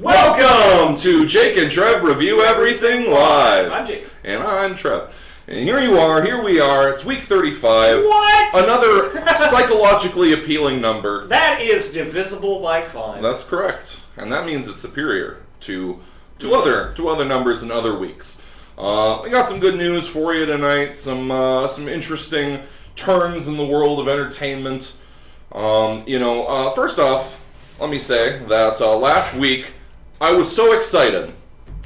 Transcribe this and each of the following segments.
Welcome to Jake and Trev Review Everything Live. I'm Jake. And I'm Trev. And here we are, it's week 35. What? Another psychologically appealing number. That is divisible by 5. That's correct. And that means it's superior to other numbers in other weeks. We got some good news for you tonight, some interesting turns in the world of entertainment. First off, let me say that last week I was so excited,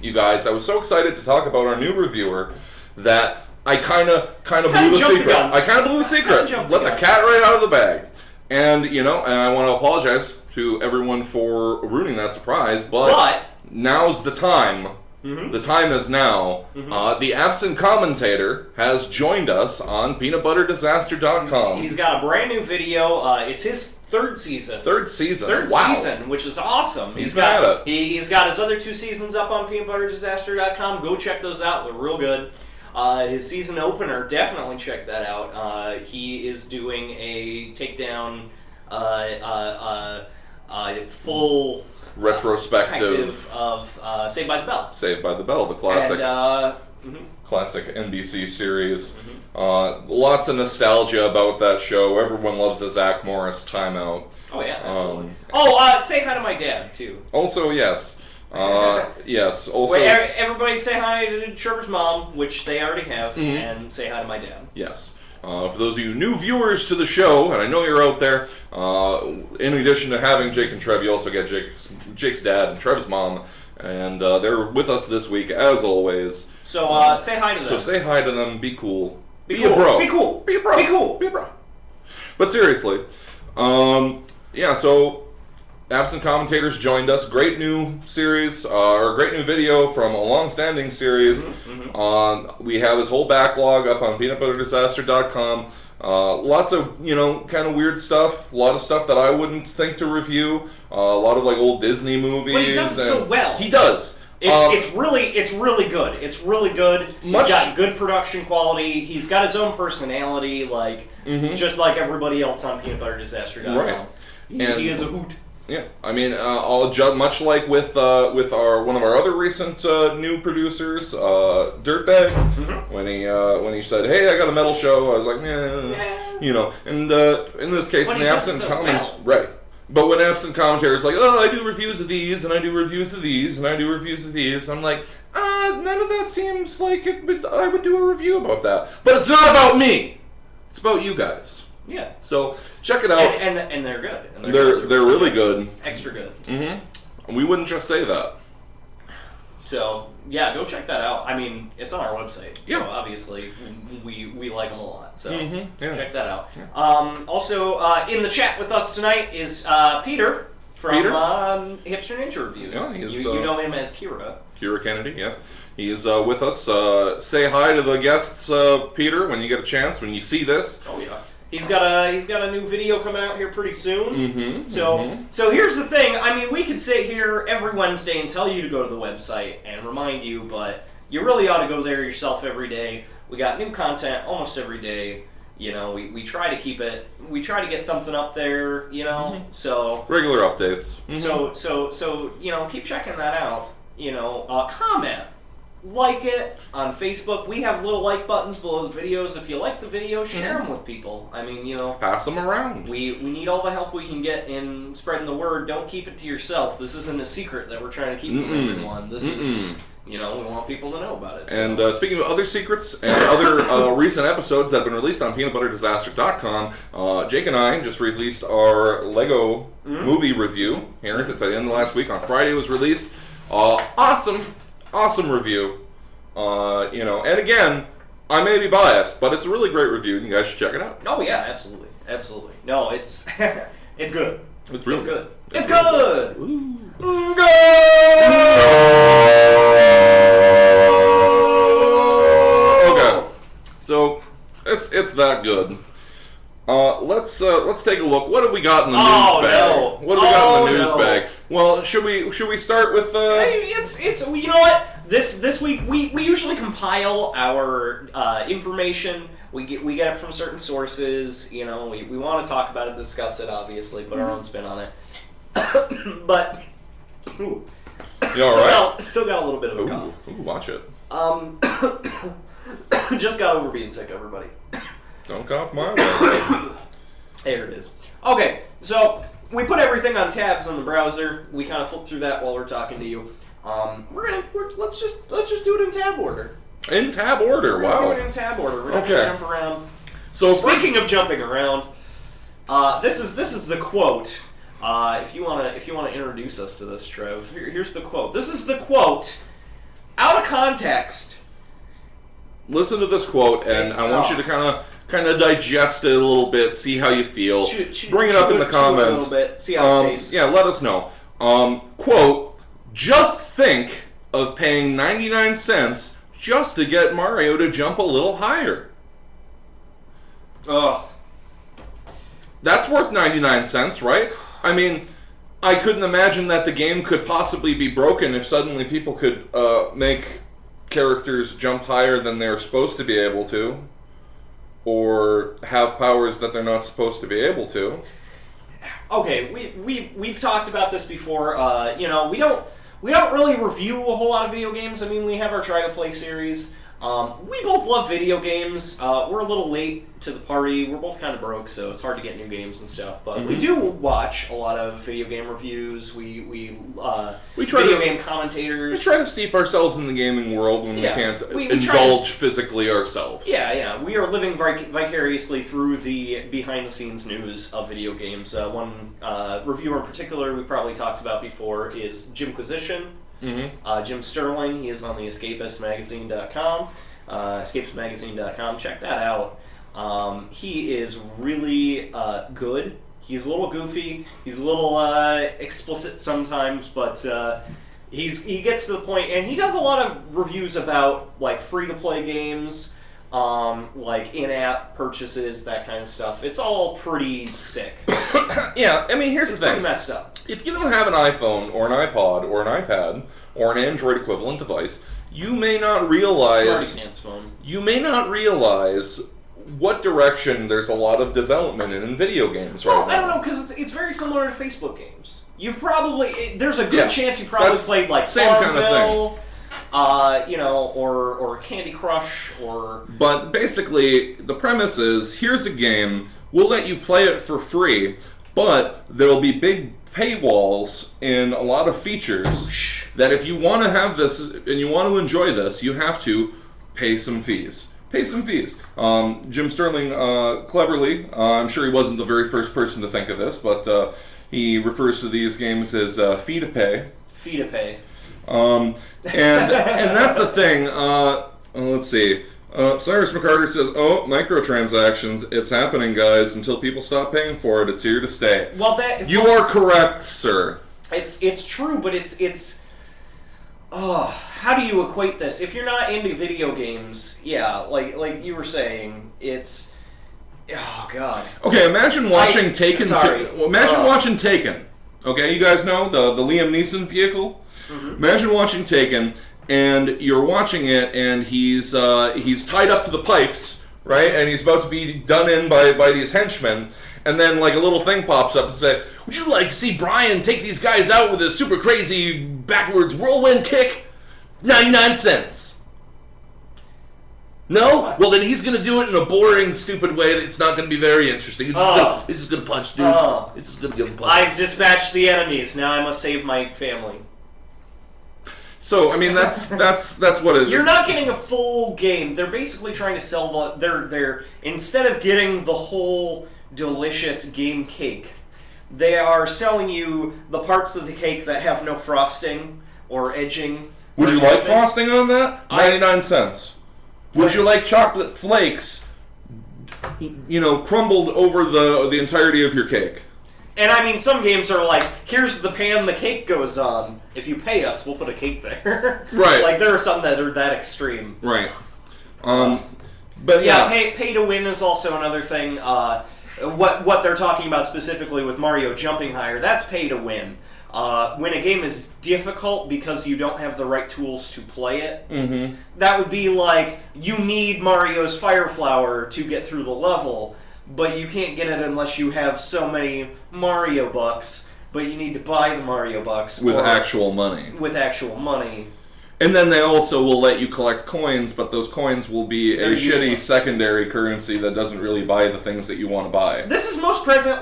you guys. I was so excited to talk about our new reviewer that I kind of blew the secret. I kind of blew the secret. Let the cat right out of the bag. And and I want to apologize to everyone for ruining that surprise. But now's the time. Mm-hmm. The time is now. Mm-hmm. The absent commentator has joined us on peanutbutterdisaster.com. He's got a brand new video. It's his third season. Third season, which is awesome. He's got his other 2 seasons up on peanutbutterdisaster.com. Go check those out. They're real good. His season opener, definitely check that out. He is doing a takedown, full retrospective of Saved by the Bell. Saved by the Bell, the classic, classic NBC series. Mm-hmm. Lots of nostalgia about that show. Everyone loves the Zach Morris timeout. Oh yeah, absolutely. Say hi to my dad too. Also, yes. Yes. Also, wait, everybody say hi to Trevor's mom, which they already have, and say hi to my dad. Yes. For those of you new viewers to the show, and I know you're out there, in addition to having Jake and Trev, you also get Jake's dad and Trev's mom, and they're with us this week as always. So say hi to them. So say hi to them. Be cool. Be cool. A bro. Be cool. Be a bro. Be cool. Be a bro. But seriously, so absent commentators joined us. Great new series, or great new video from a long-standing series. We have this whole backlog up on peanutbutterdisaster.com. Lots of, kind of weird stuff. A lot of stuff that I wouldn't think to review. A lot of, old Disney movies. But he does it so well. He does. It's really good. It's really good. He's got good production quality. He's got his own personality, just like everybody else on peanutbutterdisaster.com. Right. He is a hoot. Yeah, I mean, much like with one of our other recent new producers, Dirtbag, when he said, "Hey, I got a metal show," I was like, "Yeah." And in this case, when the absent right. But when absent commentator is like, "Oh, I do reviews of these, and I do reviews of these, and I do reviews of these," I'm like, none of that seems like it. But I would do a review about that. But it's not about me. It's about you guys. Yeah. So check it out. And they're good. And they're really good. Extra good. Mm-hmm. We wouldn't just say that. So yeah, go check that out. I mean, it's on our website. Yeah. So obviously we like them a lot. So check that out. Yeah. Also in the chat with us tonight is Peter from Hipster Ninja Reviews. Yeah, you know him as Kira. Kira Kennedy. Yeah. He is with us. Say hi to the guests, Peter, when you get a chance. When you see this. Oh yeah. He's got a new video coming out here pretty soon. So here's the thing. I mean, we could sit here every Wednesday and tell you to go to the website and remind you, but you really ought to go there yourself every day. We got new content almost every day. We try to keep it. We try to get something up there. So regular updates. So keep checking that out. Comment. Like it on Facebook. We have little like buttons below the videos. If you like the video, share them with people. I mean, pass them around. We need all the help we can get in spreading the word. Don't keep it to yourself. This isn't a secret that we're trying to keep from everyone. This is, we want people to know about it. So. And speaking of other secrets and other recent episodes that have been released on peanutbutterdisaster.com, Jake and I just released our Lego movie review here at the end of last week. On Friday it was released. Awesome review, and again, I may be biased, but it's a really great review, and you guys should check it out. Oh yeah, absolutely. No, it's it's good. It's really good. It's good. Go! Okay, so it's that good. Let's take a look. What have we got in the news bag? No. What have we got in the news bag? Well, should we start with It's you know what? This week we usually compile our information. We get it from certain sources. We want to talk about it, discuss it, obviously, put our own spin on it. But You all right? Still got a little bit of a cough. Ooh, watch it. Just got over being sick, everybody. Don't cough my way. There it is. Okay, so we put everything on tabs on the browser. We kind of flip through that while we're talking to you. Let's just do it in tab order. In tab order, wow. We're doing it in tab order. We're not gonna jump around. So speaking of jumping around, this is the quote. If you wanna introduce us to this, Trev, here's the quote. This is the quote, out of context. Listen to this quote, and I want you to kind of digest it a little bit, see how you feel. Bring it up in the comments. A little bit, see how it tastes. Yeah, let us know. Quote, just think of paying 99 cents just to get Mario to jump a little higher. Ugh. That's worth 99 cents, right? I mean, I couldn't imagine that the game could possibly be broken if suddenly people could make characters jump higher than they're supposed to be able to, or have powers that they're not supposed to be able to. Okay, we've talked about this before. We don't really review a whole lot of video games. I mean, we have our Try to Play series. We both love video games. We're a little late to the party. We're both kind of broke, so it's hard to get new games and stuff. But we do watch a lot of video game reviews. We try video game commentators. We try to steep ourselves in the gaming world when we can't indulge physically ourselves. Yeah. We are living vicariously through the behind-the-scenes news of video games. One reviewer in particular we probably talked about before is Jimquisition. Jim Sterling, he is on the escapistmagazine.com. Escapistmagazine.com, check that out. He is really good. He's a little goofy. He's a little explicit sometimes, but he gets to the point, and he does a lot of reviews about like free-to-play games, like in-app purchases, that kind of stuff. It's all pretty sick. Yeah, I mean, here's the thing. It's pretty messed up. If you don't have an iPhone or an iPod or an iPad or an Android equivalent device, you may not realize what direction there's a lot of development in video games right now. I don't know, because it's very similar to Facebook games. You've probably there's a good chance you probably played like Farmville, or Candy Crush, or. But basically, the premise is: here's a game. We'll let you play it for free, but there'll be big paywalls in a lot of features that if you want to have this and you want to enjoy this, you have to pay some fees. Jim Sterling, cleverly, I'm sure he wasn't the very first person to think of this, but he refers to these games as fee to pay. Fee to pay. And that's the thing. Let's see. Cyrus McCarter says, "Oh, microtransactions. It's happening, guys. Until people stop paying for it, it's here to stay." Well, you are correct, sir. It's true, but it's. Oh, how do you equate this? If you're not into video games, like you were saying, it's. Oh God. Okay, imagine watching Taken. Watching Taken. Okay, you guys know the Liam Neeson vehicle. Imagine watching Taken. And you're watching it, and he's tied up to the pipes, right? And he's about to be done in by these henchmen. And then, like, a little thing pops up and says, "Would you like to see Brian take these guys out with a super crazy backwards whirlwind kick? 99 cents." No? Well, then he's going to do it in a boring, stupid way that's not going to be very interesting. He's just going to punch dudes. He's just going to give them punches. I've dispatched the enemies. Now I must save my family. So, I mean, that's what it is. You're not getting a full game. They're basically trying to sell they're instead of getting the whole delicious game cake, they are selling you the parts of the cake that have no frosting or edging. Would you like frosting on that? 99 cents. Would you like chocolate flakes, crumbled over the entirety of your cake? And I mean, some games are like, here's the pan the cake goes on. If you pay us, we'll put a cake there. Right. Like, there are some that are that extreme. Right. But yeah. Pay to win is also another thing. What they're talking about specifically with Mario jumping higher, that's pay to win. When a game is difficult because you don't have the right tools to play it, that would be like, you need Mario's Fire Flower to get through the level, but you can't get it unless you have so many Mario bucks but you need to buy the Mario Bucks. With actual money. With actual money. And then they also will let you collect coins, but those coins will be a shitty secondary currency that doesn't really buy the things that you want to buy. This is most present,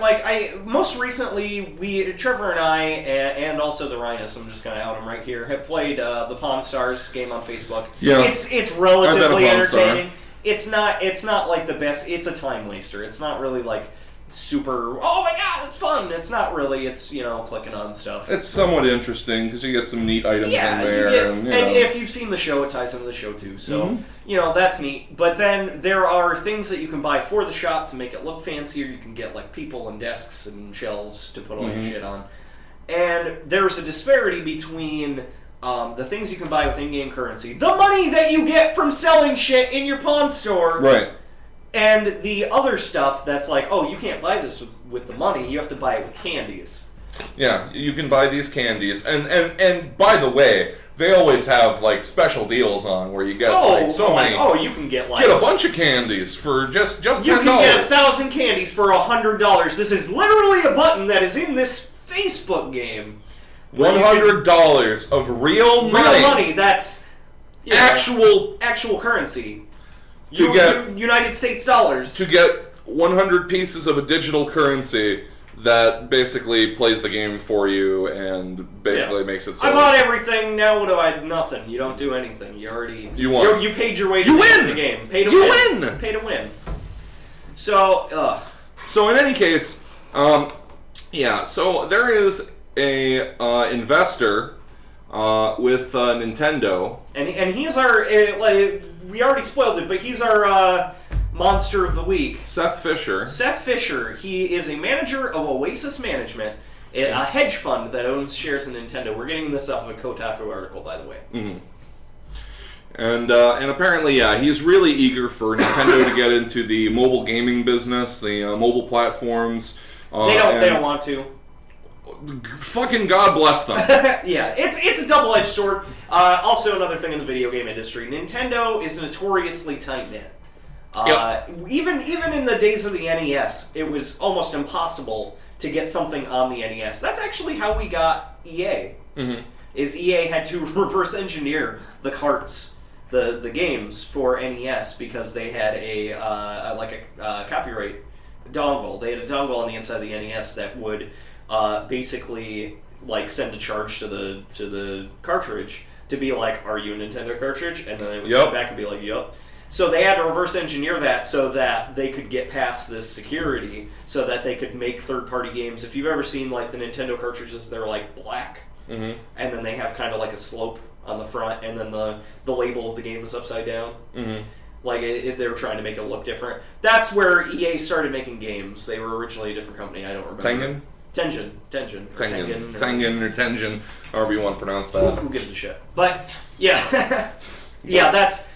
most recently, Trevor and I, and also the Rhinus, I'm just going to out him right here, have played the Pawn Stars game on Facebook. Yeah. It's relatively entertaining. It's not like the best, it's a time waster. It's not really like super, oh my god, it's fun. It's not really, it's, clicking on stuff. It's somewhat interesting because you get some neat items in there. And if you've seen the show, it ties into the show too. So, that's neat. But then there are things that you can buy for the shop to make it look fancier. You can get like people and desks and shelves to put all your shit on. And there's a disparity between the things you can buy with in-game currency, the money that you get from selling shit in your pawn store. Right. And the other stuff that's like, oh, you can't buy this with the money, you have to buy it with candies. Yeah, you can buy these candies. And by the way, they always have like special deals on where you get many. Oh, you can get get a bunch of candies for just $10. You can get 1,000 candies for $100. This is literally a button that is in this Facebook game. $100 of real money. Real money, that's actual currency. United States dollars. To get 100 pieces of a digital currency that basically plays the game for you and basically makes it so. I bought everything, now what do I do? Nothing. You don't do anything. You won. You paid your way to win the game. Pay to win. Pay to win. So, So in any case, so there is a investor with Nintendo. And he's our, we already spoiled it, but he's our monster of the week. Seth Fisher. Seth Fisher. He is a manager of Oasis Management, a hedge fund that owns shares in Nintendo. We're getting this off of a Kotaku article, by the way. Mm-hmm. And apparently, he's really eager for Nintendo to get into the mobile gaming business, the mobile platforms. They don't want to. Fucking God bless them. Yeah, it's a double-edged sword. Also, another thing in the video game industry, Nintendo is notoriously tight-knit. Even in the days of the NES, it was almost impossible to get something on the NES. That's actually how we got EA. Mm-hmm. Is EA had to reverse engineer the carts, the games for NES because they had a copyright dongle. They had a dongle on the inside of the NES that would basically send a charge to the cartridge to be like, are you a Nintendo cartridge? And then it would send back and be like, yup. So they had to reverse engineer that so that they could get past this security so that they could make third-party games. If you've ever seen the Nintendo cartridges, they're black, and then they have kind of a slope on the front, and then the label of the game is upside down. Mm-hmm. They were trying to make it look different. That's where EA started making games. They were originally a different company. I don't remember. Tengen, or Tengen, however you want to pronounce that. Who gives a shit? But yeah, that's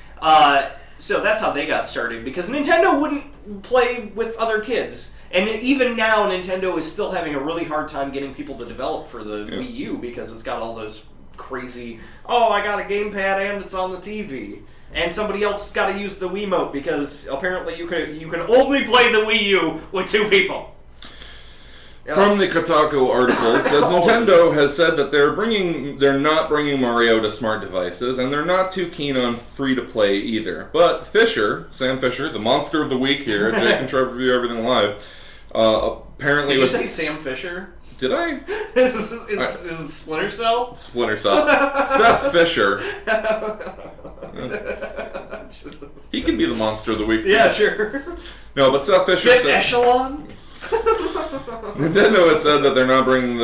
so that's how they got started because Nintendo wouldn't play with other kids, and even now Nintendo is still having a really hard time getting people to develop for the Wii U because it's got all those crazy. Oh, I got a gamepad and it's on the TV. And somebody else got to use the Wiimote because apparently you can only play the Wii U with two people. From the Kotaku article, it says Nintendo has said that they're not bringing Mario to smart devices, and they're not too keen on free-to-play either. But Sam Fisher, the monster of the week here at J&TRE Review Everything Live, apparently Did you say Sam Fisher? Did I? Is it Splinter Cell? Splinter Cell. Seth Fisher. He can be the monster of the week, too. Yeah, sure. No, but Seth Fisher Fifth Echelon? Nintendo has said that they're not bringing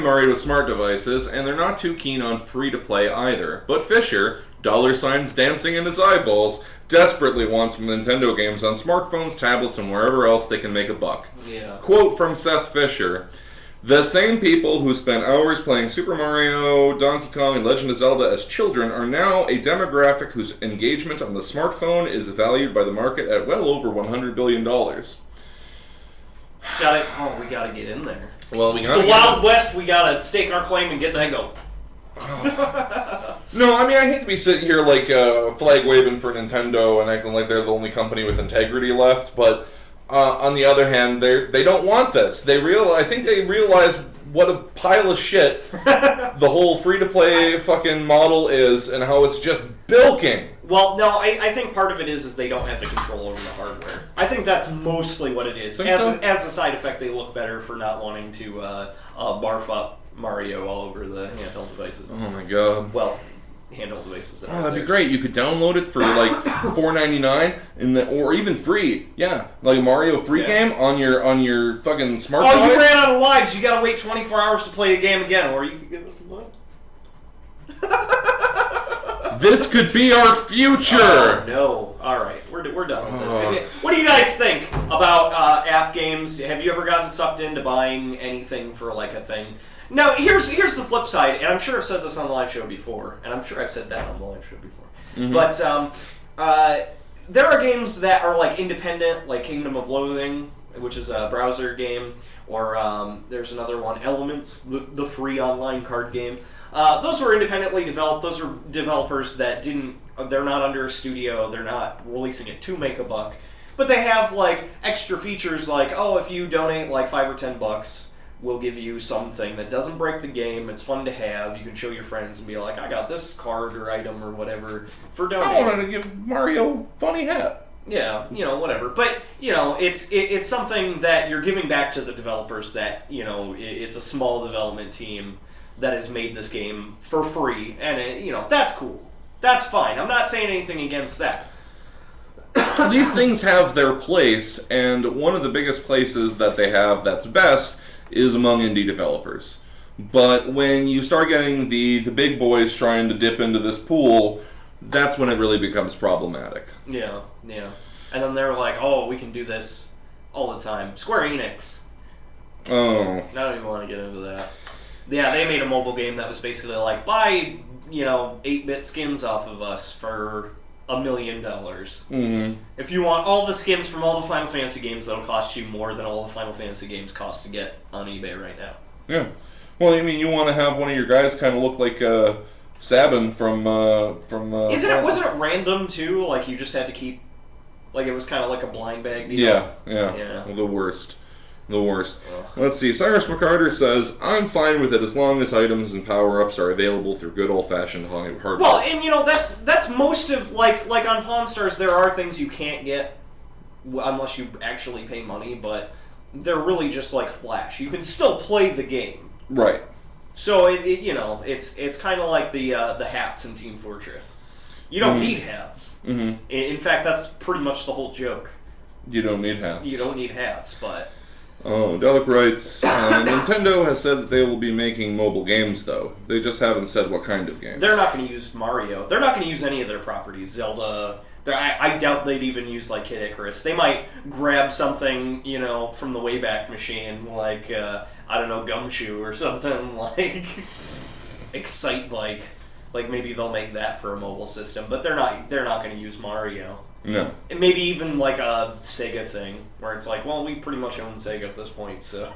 Mario to smart devices, and they're not too keen on free-to-play either. But Fisher, $ dancing in his eyeballs, desperately wants Nintendo games on smartphones, tablets, and wherever else they can make a buck. Yeah. Quote from Seth Fisher: "The same people who spent hours playing Super Mario, Donkey Kong, and Legend of Zelda as children are now a demographic whose engagement on the smartphone is valued by the market at well over $100 billion." We gotta get in there. Well, it's the Wild West. We gotta stake our claim and get that going. No, I mean, I hate to be sitting here flag waving for Nintendo and acting like they're the only company with integrity left, but on the other hand, they don't want this. I think they realize what a pile of shit the whole free-to-play fucking model is, and how it's just bilking. Well, no, I think part of it is they don't have the control over the hardware. I think that's mostly what it is. As a side effect, they look better for not wanting to barf up Mario all over the handheld devices. Oh my god. Well, handheld devices. That'd be great. You could download it for like $4.99 or even free. Yeah, like a Mario free game on your fucking smart device. Oh, you ran out of lives. You gotta wait 24 hours to play a game again, or you could give us some money. This could be our future. Oh, no. All right, we're done with this. What do you guys think about app games? Have you ever gotten sucked into buying anything for like a thing? Now, here's the flip side, and I'm sure I've said this on the live show before, and I'm sure I've said that on the live show before. Mm-hmm. But there are games that are like independent, like Kingdom of Loathing, which is a browser game, or there's another one, Elements, the free online card game. Those were independently developed. Those are developers that they're not under a studio, they're not releasing it to make a buck, but they have like extra features like, oh, if you donate like $5 or $10, we'll give you something that doesn't break the game. It's fun to have. You can show your friends and be like, I got this card or item or whatever for donating. I wanted to give Mario a funny hat. Yeah, whatever. But, it's something that you're giving back to the developers that, it's a small development team that has made this game for free. And, that's cool. That's fine. I'm not saying anything against that. These things have their place, and one of the biggest places that they have that's best is among indie developers. But when you start getting the big boys trying to dip into this pool, that's when it really becomes problematic. Yeah. And then they're like, oh, we can do this all the time. Square Enix. Oh. I don't even want to get into that. Yeah, they made a mobile game that was basically like, buy, 8-bit skins off of us for $1 million. Mm-hmm. If you want all the skins from all the Final Fantasy games, that'll cost you more than all the Final Fantasy games cost to get on eBay right now. Yeah. Well, you want to have one of your guys kind of look like Sabin from. Wasn't it random too? Like you just had to keep, like it was kind of like a blind bag deal. Yeah. Well, the worst. Ugh. Let's see. Cyrus McCarter says, I'm fine with it as long as items and power-ups are available through good old-fashioned hardware. Well, and that's most of, like on Pawn Stars, there are things you can't get unless you actually pay money, but they're really just like Flash. You can still play the game. Right. So, it's kind of like the hats in Team Fortress. You don't need hats. Mm-hmm. In fact, that's pretty much the whole joke. You don't need hats. You don't need hats, but... Oh, Delic writes, Nintendo has said that they will be making mobile games, though. They just haven't said what kind of games. They're not going to use Mario. They're not going to use any of their properties. Zelda. I doubt they'd even use, like, Kid Icarus. They might grab something, from the Wayback Machine, like, Gumshoe or something, like Excite Bike. Like, maybe they'll make that for a mobile system, but they're not going to use Mario. No. And maybe even like a Sega thing, where it's like, well, we pretty much own Sega at this point, so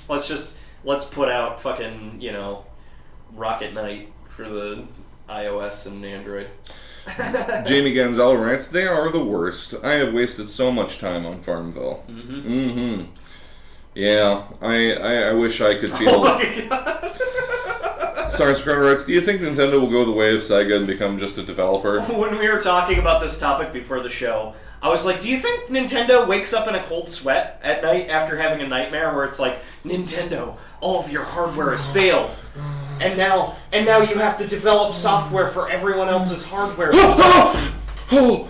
let's put out fucking, Rocket Knight for the iOS and Android. Jamie Gonzalo writes, they are the worst. I have wasted so much time on Farmville. Mm-hmm. Mm-hmm. Yeah, I wish I could feel... Oh my God. Sorry, Scarter writes, do you think Nintendo will go the way of Sega and become just a developer? When we were talking about this topic before the show, I was like, do you think Nintendo wakes up in a cold sweat at night after having a nightmare where it's like, Nintendo, all of your hardware has failed. And now you have to develop software for everyone else's hardware. Oh,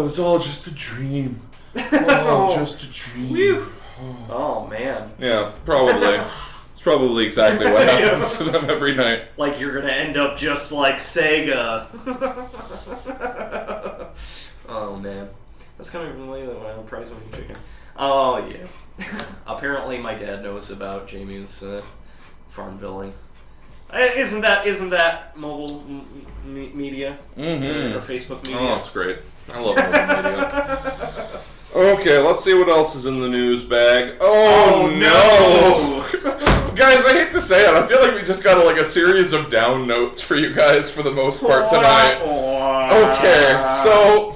it's all just a dream. Just a dream. Oh, man. Yeah, probably. Probably exactly what happens to them every night. Like you're gonna end up just like Sega. Oh man, that's kind of related when I prize winning chicken. Oh yeah. Apparently my dad knows about Jamie's Farmvilling. Isn't that mobile media? Mm-hmm. Or Facebook media? Oh, that's great. I love mobile media. Okay, let's see what else is in the news bag. Oh no! Guys, I hate to say it, I feel like we just got a series of down notes for you guys for the most part tonight. Okay, so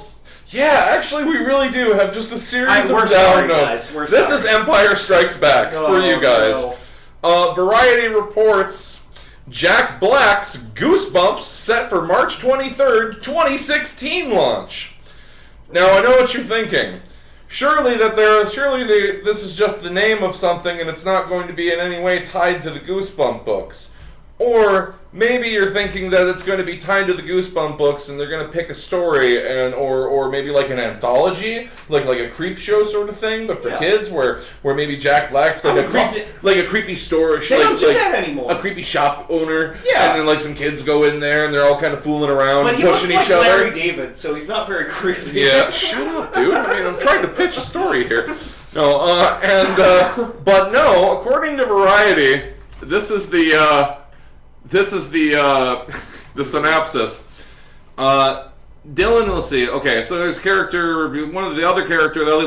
Yeah, actually, we really do have just a series of sorry, down notes. guys. This is Empire Strikes Back for you guys. No. Variety reports Jack Black's Goosebumps set for March 23rd, 2016 launch. Now, I know what you're thinking. Surely this is just the name of something and it's not going to be in any way tied to the Goosebump books. Or maybe you're thinking that it's going to be tied to the Goosebump books and they're going to pick a story or maybe like an anthology, like a creep show sort of thing, but for kids, where maybe Jack Black's like a creepy store, they don't do that anymore. A creepy shop owner, yeah, and then like some kids go in there and they're all kind of fooling around, but and pushing each other. Larry David, so he's not very creepy. Yeah, shut up, dude. I mean, I'm trying to pitch a story here. No, but no. According to Variety, this is the synopsis. Dylan, let's see. Okay, so there's one of the other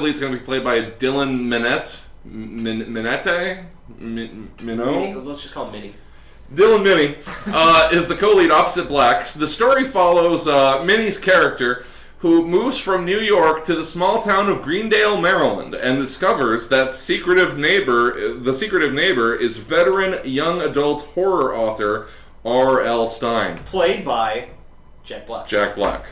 lead's going to be played by Dylan Minette. Minot? Let's just call him Minnie. Dylan Minnie is the co-lead opposite Black. The story follows Minnie's character, who moves from New York to the small town of Greendale, Maryland, and discovers that the secretive neighbor is veteran young adult horror author R.L. Stine. Played by Jack Black. Jack Black.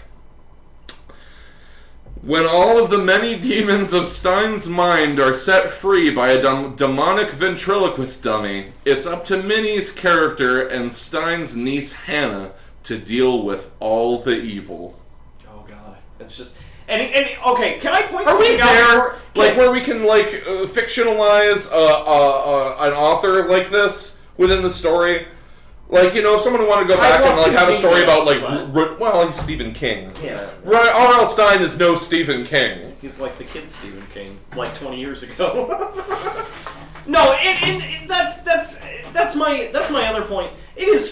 When all of the many demons of Stine's mind are set free by a demonic ventriloquist dummy, it's up to Minnie's character and Stine's niece Hannah to deal with all the evil. Oh god, it's just okay. Can I point something out? Are we there, like where we can fictionalize an author like this within the story? Like, you know, if someone wanted to go back and have a story about he's Stephen King. Yeah. R.L. Stine is no Stephen King. He's like the kid Stephen King, like 20 years ago. No, and that's my other point. It is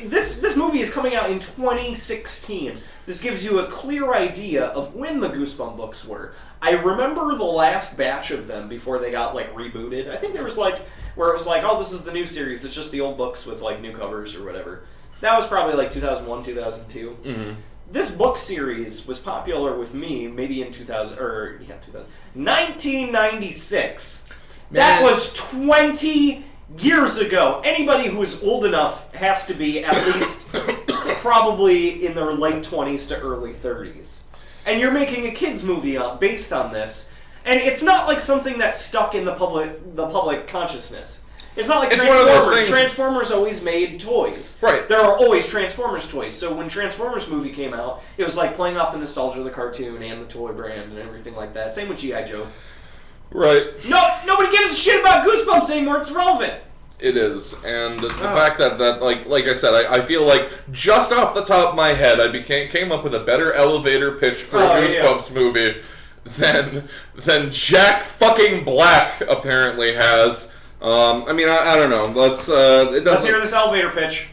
This movie is coming out in 2016. This gives you a clear idea of when the Goosebumps books were. I remember the last batch of them before they got rebooted. I think there was where it was oh, this is the new series. It's just the old books with new covers or whatever. That was probably 2001, 2002. Mm-hmm. This book series was popular with me maybe in 1996. Man. That was 20 years ago. Anybody who is old enough has to be at least probably in their late 20s to early 30s. And you're making a kids movie based on this. And it's not something that's stuck in the public consciousness. It's not like Transformers. Transformers always made toys. Right. There are always Transformers toys. So when Transformers movie came out, it was playing off the nostalgia of the cartoon and the toy brand and everything like that. Same with G.I. Joe. Right. Nobody gives a shit about Goosebumps anymore. It's irrelevant. It is, and the fact that like I said, I feel just off the top of my head, I came up with a better elevator pitch for a Goosebumps movie than Jack fucking Black apparently has. I don't know. Let's hear this elevator pitch.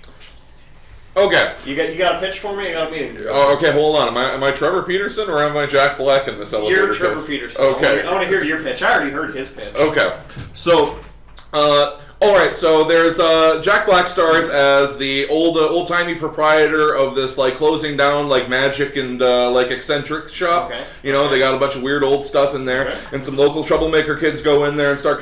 Okay. You got a pitch for me? I got a meeting. Oh, okay. Hold on. Am I Trevor Peterson or am I Jack Black in this elevator? You're Trevor Peterson. Okay. I want to hear your pitch. I already heard his pitch. Okay. So, alright, so there's Jack Black stars as the old-timey proprietor of this closing down magic and eccentric shop. Okay. You know, they got a bunch of weird old stuff in there, and some local troublemaker kids go in there and start